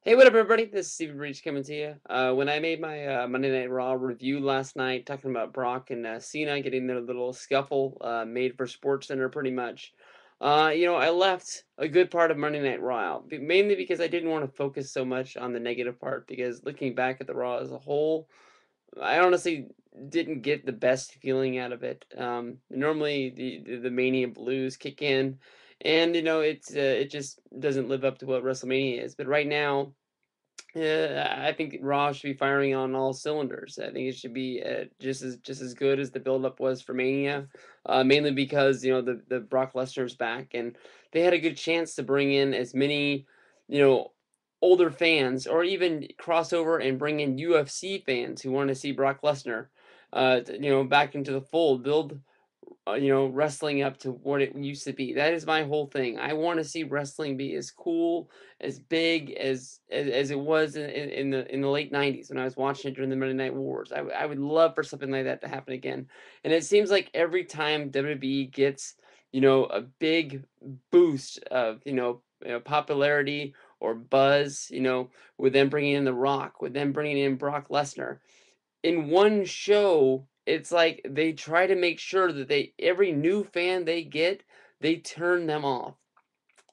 Hey, what up, everybody? This is steviebreech coming to you. When I made my Monday Night Raw review last night, talking about Brock and Cena getting their little scuffle made for Sports Center, pretty much. I left a good part of Monday Night Raw out, mainly because I didn't want to focus so much on the negative part. Because looking back at the Raw as a whole, I honestly didn't get the best feeling out of it. Normally, the Mania blues kick in, and it just doesn't live up to what WrestleMania is. But right now. Yeah, I think Raw should be firing on all cylinders. I think it should be just as good as the buildup was for Mania, mainly because the Brock Lesnar's back, and they had a good chance to bring in as many you know older fans, or even crossover and bring in UFC fans who want to see Brock Lesnar, back into the fold, build wrestling up to what it used to be. That is my whole thing. I want to see wrestling be as cool, as big as it was in the late '90s when I was watching it during the Monday Night Wars. I would love for something like that to happen again. And it seems like every time WWE gets a big boost of popularity or buzz, with them bringing in The Rock, with them bringing in Brock Lesnar in one show, it's like they try to make sure that every new fan they get, they turn them off.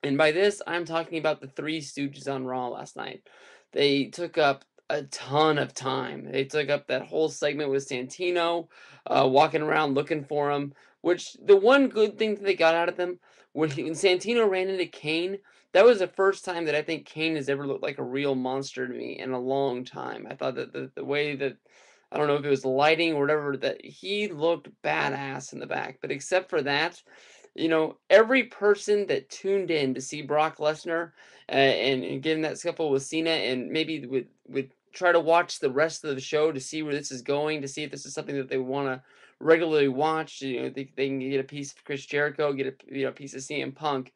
And by this, I'm talking about the Three Stooges on Raw last night. They took up a ton of time. They took up that whole segment with Santino, walking around looking for him. Which the one good thing that they got out of them when Santino ran into Kane, that was the first time that I think Kane has ever looked like a real monster to me in a long time. I thought that the way that I don't know if it was the lighting or whatever, that he looked badass in the back. But except for that, every person that tuned in to see Brock Lesnar and get in that scuffle with Cena, and maybe would try to watch the rest of the show to see where this is going, to see if this is something that they want to regularly watch. They can get a piece of Chris Jericho, get a piece of CM Punk.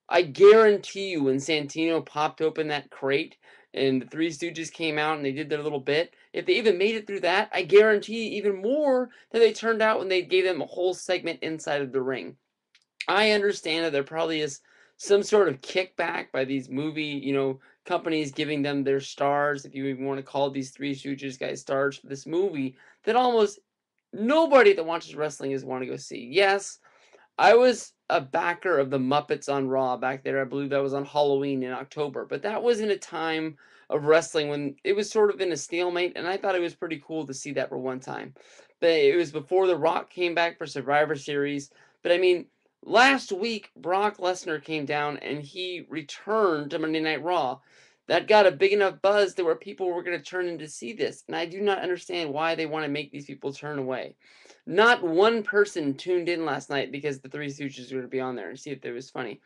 I guarantee you, when Santino popped open that crate and the Three Stooges came out and they did their little bit, if they even made it through that, I guarantee even more that they turned out when they gave them a whole segment inside of the ring. I understand that there probably is some sort of kickback by these companies giving them their stars, if you even want to call these Three Stooges guys stars for this movie, that almost nobody that watches wrestling is want to go see. Yes, I was a backer of the Muppets on Raw back there. I believe that was on Halloween in October, but that was in a time of wrestling when it was sort of in a stalemate, and I thought it was pretty cool to see that for one time. But it was before The Rock came back for Survivor Series. But I mean, last week Brock Lesnar came down and he returned to Monday Night Raw. That got a big enough buzz that where people were going to turn in to see this, and I do not understand why they want to make these people turn away. Not one person tuned in last night because the Three Stooges were going to be on there and see if it was funny.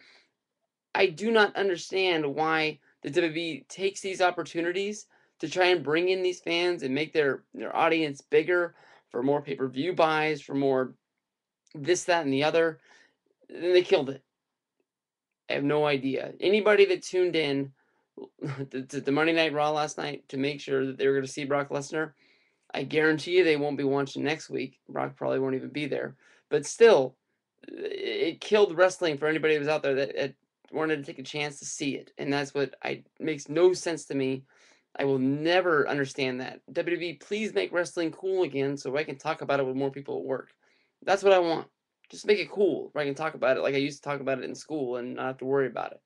I do not understand why the WWE takes these opportunities to try and bring in these fans and make their audience bigger for more pay-per-view buys, for more this, that, and the other. And they killed it. I have no idea. Anybody that tuned in to Monday Night Raw last night to make sure that they were going to see Brock Lesnar, I guarantee you they won't be watching next week. Brock probably won't even be there. But still, it killed wrestling for anybody that was out there that wanted to take a chance to see it. And that's what I makes no sense to me. I will never understand that. WWE, please make wrestling cool again so I can talk about it with more people at work. That's what I want. Just make it cool where I can talk about it like I used to talk about it in school and not have to worry about it.